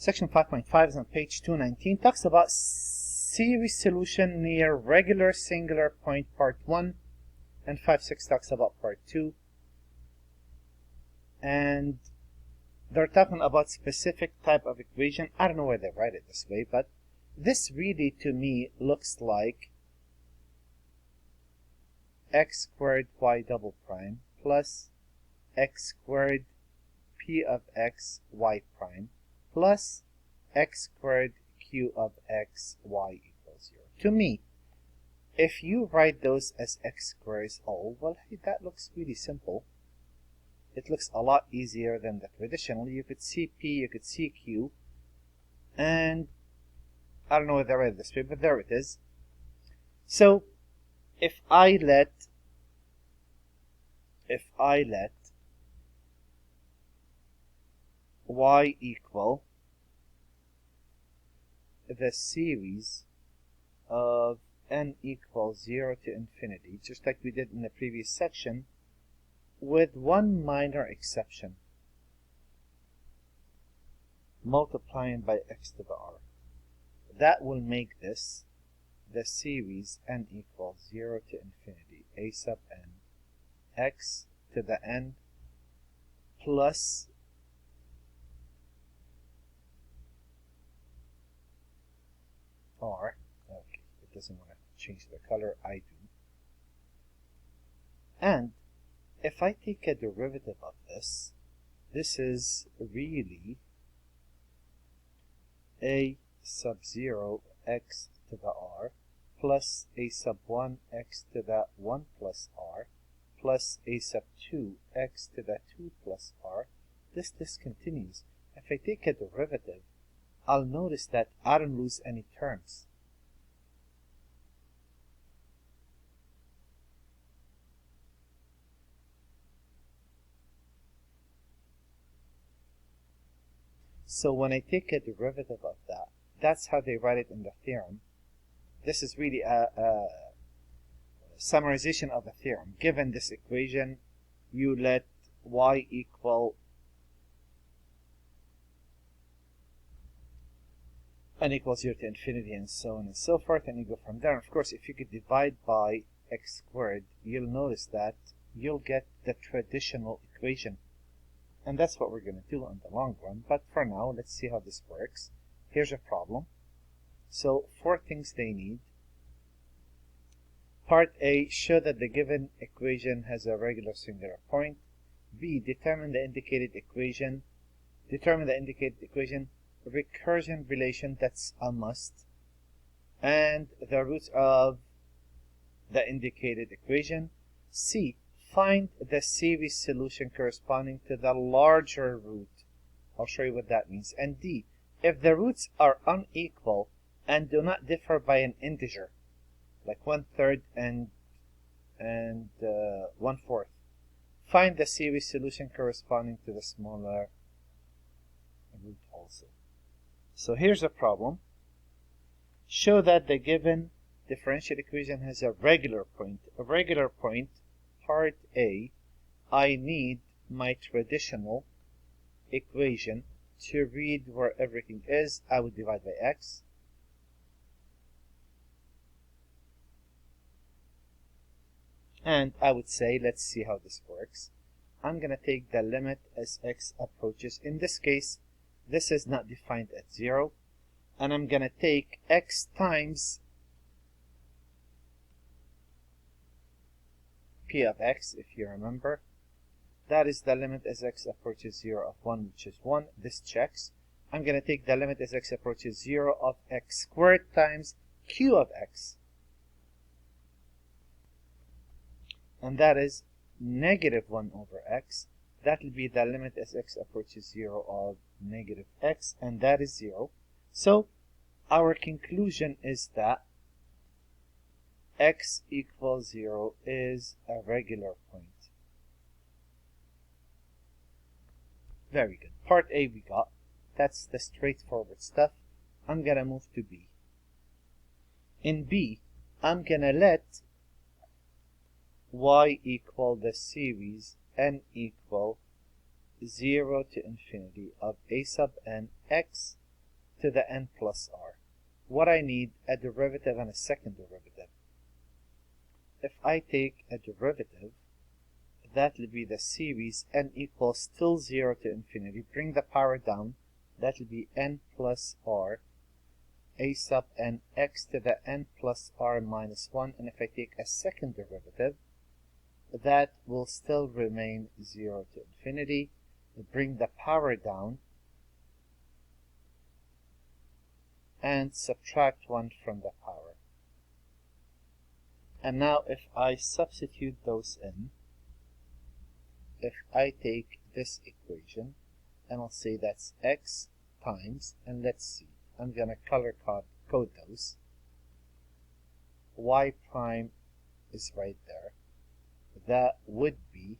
Section 5.5 is on page 219. Talks about series solution near regular singular point, part 1. And 5.6 talks about part 2. And they're talking about specific type of equation. I don't know why they write it this way, but this really to me looks like x squared y double prime plus x squared p of x y prime plus x squared q of x y equals 0. To me, if you write those as x squares all, well, hey, that looks really simple. It looks a lot easier than the traditional. You could see p, you could see q, and I don't know whether I read it this way, but there it is. So if I let y equal the series of n equals 0 to infinity, just like we did in the previous section, with one minor exception, multiplying by x to the r. That will make this the series n equals 0 to infinity a sub n x to the n plus r. Okay, it doesn't want to change the color. I do. And if I take a derivative of this, this is really a sub 0 x to the r plus a sub 1 x to the 1 plus r plus a sub 2 x to the 2 plus r. This discontinues. If I take a derivative, I'll notice that I don't lose any terms. So when I take a derivative of that, that's how they write it in the theorem. This is really a summarization of a theorem. Given this equation, you let y equal n equals 0 to infinity and so on and so forth, and you go from there. And of course, if you could divide by x squared, you'll notice that you'll get the traditional equation. And that's what we're going to do in the long run. But for now, let's see how this works. Here's a problem. So 4 things they need. Part A, show that the given equation has a regular singular point. B, determine the indicated equation. Recursion relation, that's a must. And the roots of the indicated equation. C, find the series solution corresponding to the larger root. I'll show you what that means. And D, if the roots are unequal and do not differ by an integer, like 1/3 and 1/4, find the series solution corresponding to the smaller root also. So here's a problem. Show that the given differential equation has a regular point. A regular point, part A, I need my traditional equation to read where everything is. I would divide by x. And I would say, let's see how this works. I'm going to take the limit as x approaches. In this case, this is not defined at 0. And I'm going to take x times p of x, if you remember. That is the limit as x approaches 0 of 1, which is 1. This checks. I'm going to take the limit as x approaches 0 of x squared times q of x. And that is negative 1 over x. That will be the limit as x approaches 0 of negative x, and that is 0. So our conclusion is that x equals 0 is a regular point. Very good. Part A we got. That's the straightforward stuff. I'm going to move to B. In B, I'm going to let y equal the series n equal 0 to infinity of a sub n x to the n plus r. What I need, a derivative and a second derivative. If I take a derivative, that will be the series n equals still 0 to infinity. Bring the power down. That will be n plus r a sub n x to the n plus r minus 1. And if I take a second derivative, that will still remain 0 to infinity. Bring the power down and subtract 1 from the power. And now if I substitute those in, if I take this equation, and I'll say that's x times, and let's see, I'm going to color code those. Y prime is right there. That would be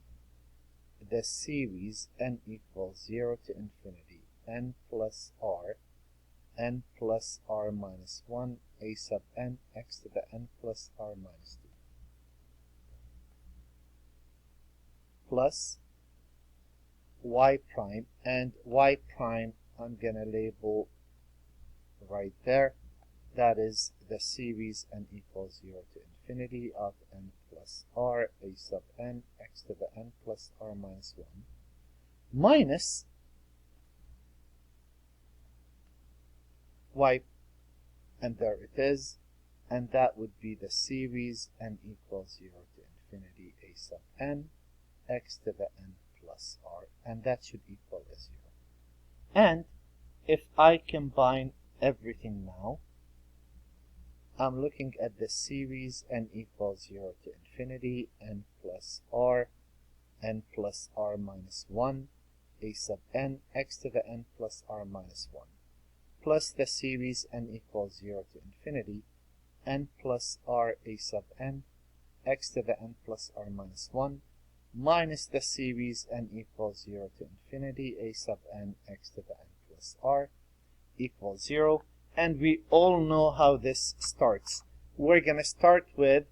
the series n equals 0 to infinity, n plus r, n plus r minus 1, a sub n, x to the n plus r minus 2. Plus y prime, and y prime I'm going to label right there. That is the series n equals 0 to infinity of n plus r, a sub n, x to the n plus r minus 1, minus y, and there it is, and that would be the series n equals 0 to infinity, a sub n, x to the n plus r, and that should equal to 0. And if I combine everything now, I'm looking at the series n equals 0 to infinity, n plus r minus 1, a sub n, x to the n plus r minus 1, plus the series n equals 0 to infinity, n plus r, a sub n, x to the n plus r minus 1, minus the series n equals 0 to infinity, a sub n, x to the n plus r, equals 0. And we all know how this starts. We're going to start with,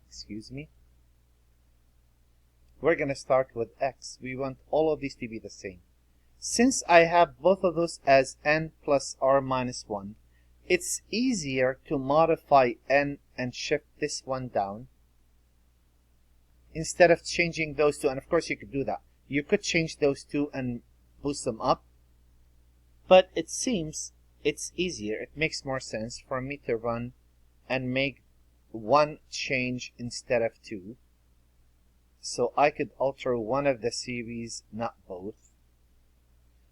excuse me, we're going to start with x. We want all of these to be the same. Since I have both of those as n plus r minus 1, it's easier to modify n and shift this one down instead of changing those two. And of course you could do that. You could change those two and boost them up. But it seems it's easier, it makes more sense for me to run and make one change instead of two. So I could alter one of the series, not both.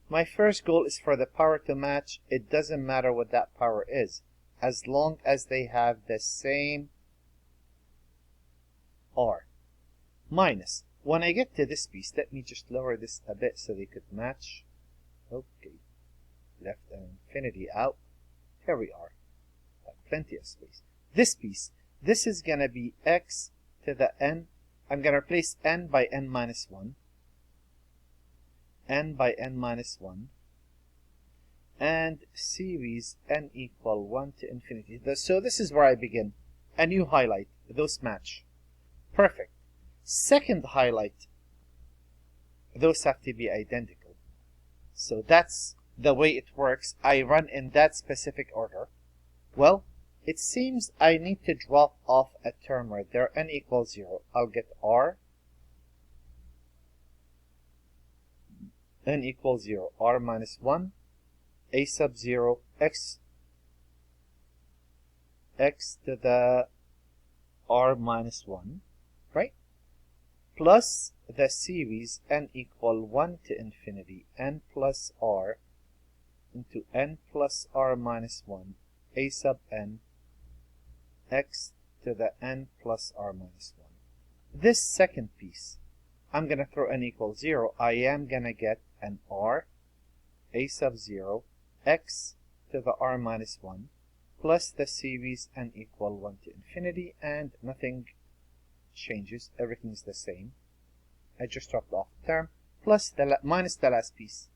My first goal is for the power to match. It doesn't matter what that power is, as long as they have the same r. Minus. When I get to this piece, let me just lower this a bit so they could match. Okay. Left an infinity out. Here we are. Plenty of space. This piece, this is going to be x to the n. I'm going to replace n by n minus 1. N by n minus 1. And series n equal 1 to infinity. So this is where I begin. A new highlight. Those match. Perfect. Second highlight. Those have to be identical. So that's the way it works. I run in that specific order. Well, it seems I need to drop off a term right there. N equals 0. I'll get r. N equals 0. R minus 1. A sub 0. X to the r minus 1. Right? Plus the series n equal 1 to infinity. N plus r into n plus r minus 1, a sub n, x to the n plus r minus 1. This second piece, I'm going to throw n equals 0. I am going to get an r, a sub 0, x to the r minus 1, plus the series n equal 1 to infinity, and nothing changes. Everything is the same. I just dropped off the term, plus minus the last piece.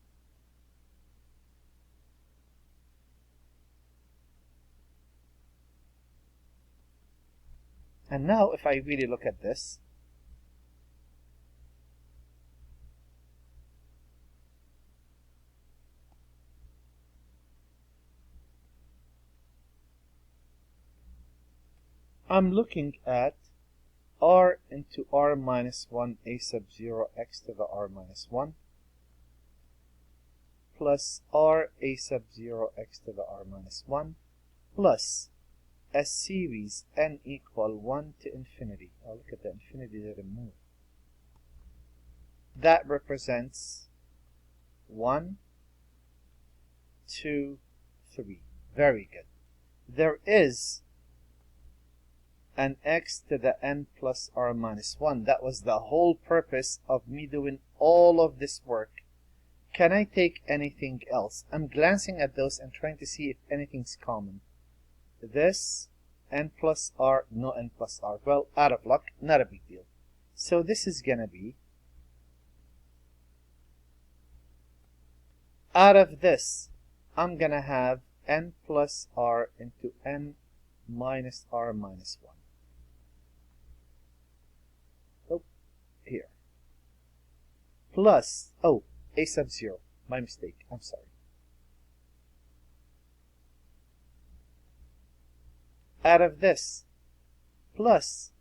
And now if I really look at this, I'm looking at r into r minus 1 a sub 0 x to the r minus 1 plus r a sub 0 x to the r minus 1 plus a series n equal 1 to infinity. Oh, look at the infinity didn't move. That represents 1, 2, 3. Very good. There is an x to the n plus r minus 1. That was the whole purpose of me doing all of this work. Can I take anything else? I'm glancing at those and trying to see if anything's common. This, n plus r, no n plus r. Well, out of luck, not a big deal. So this is going to be, out of this, I'm going to have n plus r into n minus r minus 1. Oh, here. Plus, oh, a sub 0. My mistake. I'm sorry. Out of this, plus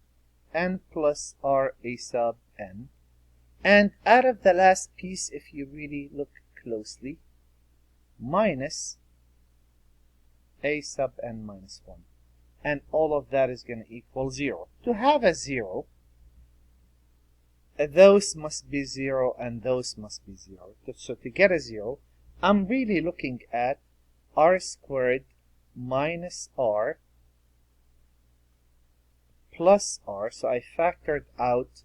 n plus r a sub n. And out of the last piece, if you really look closely, minus a sub n minus 1. And all of that is going to equal 0. To have a 0, those must be 0 and those must be 0. So to get a 0, I'm really looking at r squared minus r plus r. So I factored out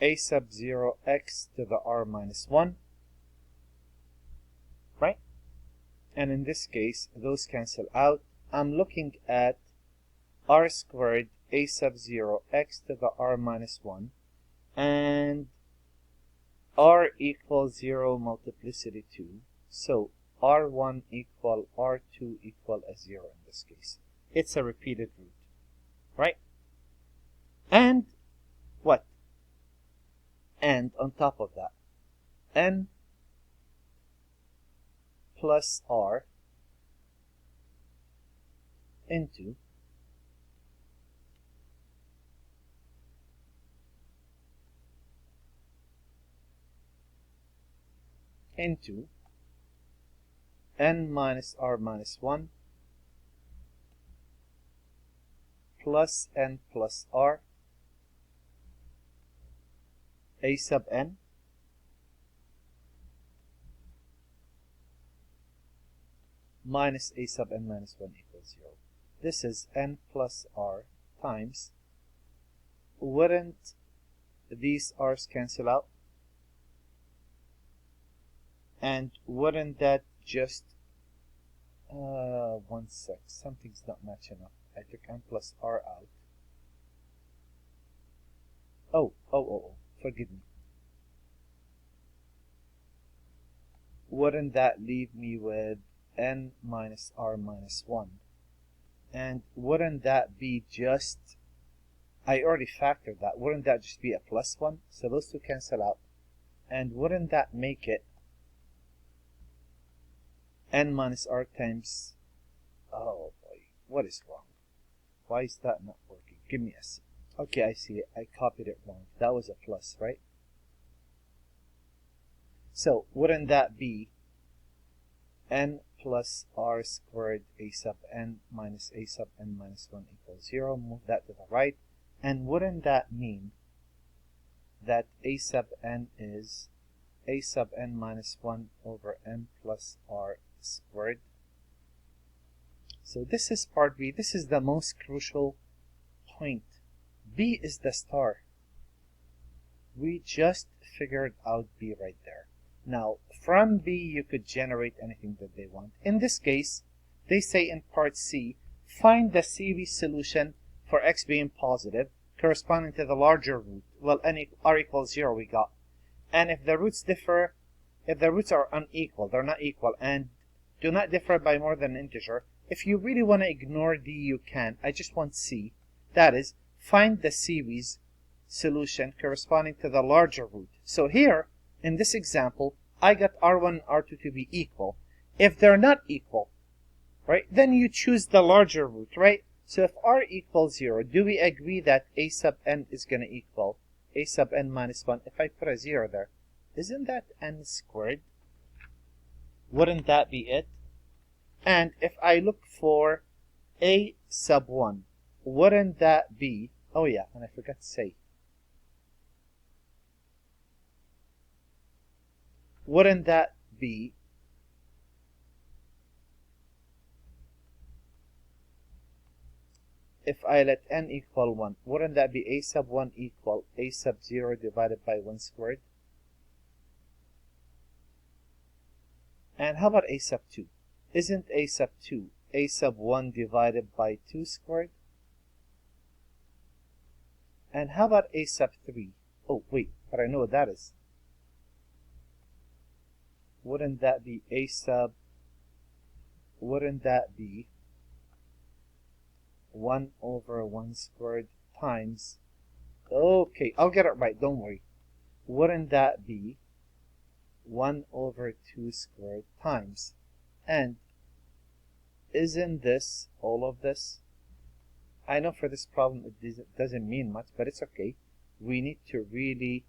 a sub 0 x to the r minus 1, right? And in this case, those cancel out. I'm looking at r squared a sub 0 x to the r minus 1, and r equals 0 multiplicity 2. So r1 equal r2 equal a 0 in this case. It's a repeated root, right? And what? And on top of that, n plus r into n minus r minus 1 plus n plus r a sub n minus a sub n minus 1 equals 0. This is n plus r times, wouldn't these r's cancel out? And wouldn't that just, one sec, something's not matching up. I took n plus r out. Oh, forgive me. Wouldn't that leave me with n minus r minus 1? And wouldn't that be just, I already factored that, wouldn't that just be a plus 1? So those two cancel out. And wouldn't that make it n minus r times, oh boy, what is wrong? Why is that not working? Give me a C. Okay, I see it. I copied it wrong. That was a plus, right? So wouldn't that be n plus r squared a sub n minus a sub n minus 1 equals 0? Move that to the right. And wouldn't that mean that a sub n is a sub n minus 1 over n plus r squared? So this is part B. This is the most crucial point. B is the star. We just figured out B right there. Now, from B, you could generate anything that they want. In this case, they say in part C, find the series solution for x being positive, corresponding to the larger root. Well, r equals 0 we got. And if the roots differ, if the roots are unequal, they're not equal, and do not differ by more than an integer, if you really want to ignore D, you can. I just want C. That is, find the series solution corresponding to the larger root. So here, in this example, I got r1 and r2 to be equal. If they're not equal, right, then you choose the larger root, right? So if r equals 0, do we agree that a sub n is going to equal a sub n minus 1? If I put a 0 there, isn't that n squared? Wouldn't that be it? And if I look for a sub 1, wouldn't that be, oh yeah, and I forgot to say, wouldn't that be if I let n equal 1, wouldn't that be a sub 1 equal a sub 0 divided by 1 squared? And how about a sub 2? Isn't a sub 2 a sub 1 divided by 2 squared? And how about a sub 3? Oh, wait, but I know what that is. Wouldn't that be a sub, wouldn't that be 1 over 1 squared times, okay, I'll get it right, don't worry. Wouldn't that be 1 over 2 squared times, and isn't this all of this? I know for this problem it doesn't mean much, but it's okay. We need to really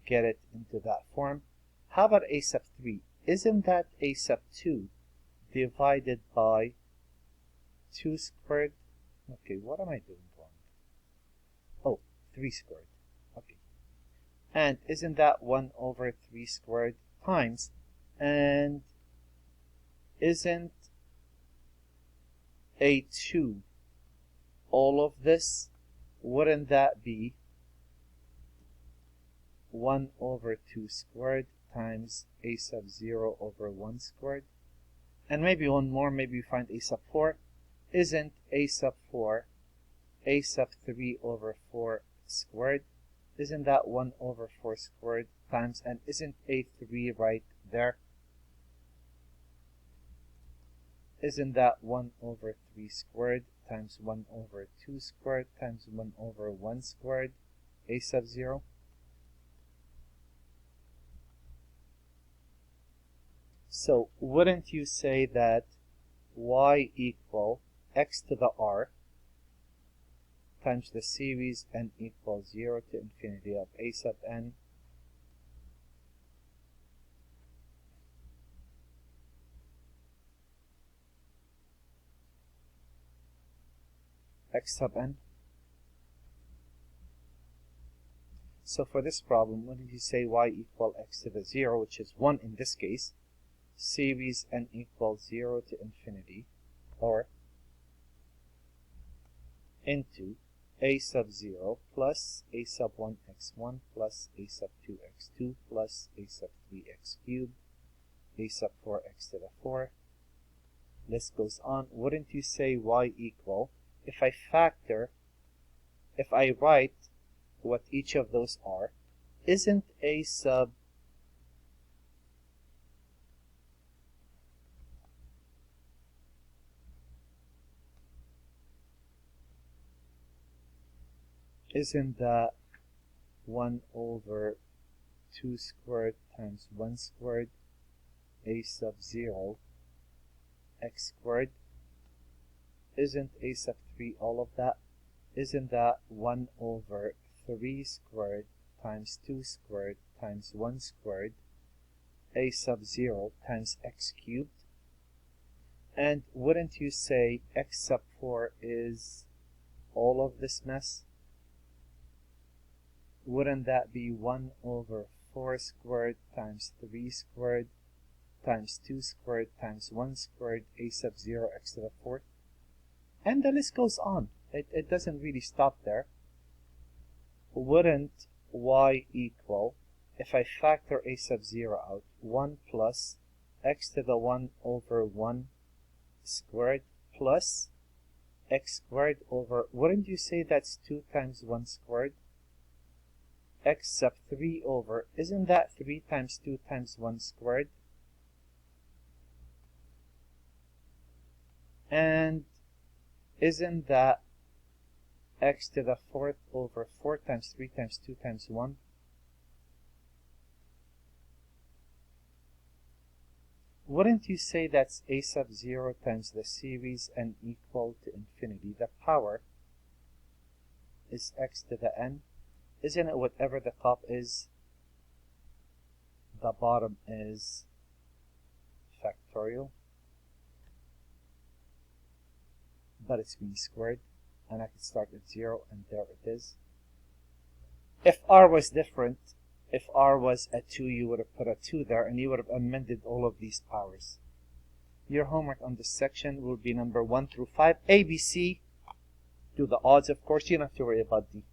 get it into that form. How about a sub 3? Isn't that a sub 2 divided by 2 squared? Okay, what am I doing wrong? Oh, 3 squared. Okay. And isn't that 1 over 3 squared times? And isn't a 2 all of this? Wouldn't that be 1 over 2 squared times a sub 0 over 1 squared? And maybe one more, maybe we find a sub 4. Isn't a sub 4 a sub 3 over 4 squared? Isn't that 1 over 4 squared times, and isn't a 3 right there? Isn't that 1 over 3 squared times 1 over 2 squared times 1 over 1 squared, a sub 0? So wouldn't you say that y equal x to the r times the series n equals 0 to infinity of a sub n x sub n? So for this problem, wouldn't you say y equal x to the 0, which is 1 in this case, series n equals 0 to infinity, or into a sub 0 plus a sub 1 x1 plus a sub 2 x2 plus a sub 3 x cubed, a sub 4 x to the 4. List goes on. Wouldn't you say y equal, if I write what each of those are, isn't a sub isn't that 1 over 2 squared times 1 squared a sub 0 x squared? Isn't a sub 3 all of that? Isn't that 1 over 3 squared times 2 squared times 1 squared a sub 0 times x cubed? And wouldn't you say x sub 4 is all of this mess? Wouldn't that be 1 over 4 squared times 3 squared times 2 squared times 1 squared a sub 0 x to the 4th? And the list goes on. It doesn't really stop there. Wouldn't y equal, if I factor a sub 0 out, 1 plus x to the 1 over 1 squared plus x squared over, wouldn't you say that's 2 times 1 squared? X sub 3 over, isn't that 3 times 2 times 1 squared? And isn't that x to the 4th over 4 times 3 times 2 times 1? Wouldn't you say that's a sub 0 times the series n equal to infinity? The power is x to the n. Isn't it whatever the top is, the bottom is factorial? But it's being squared, and I can start at 0, and there it is. If r was different, if r was a 2, you would have put a 2 there, and you would have amended all of these powers. Your homework on this section will be number 1 through 5. A, B, C. Do the odds, of course. You don't have to worry about D.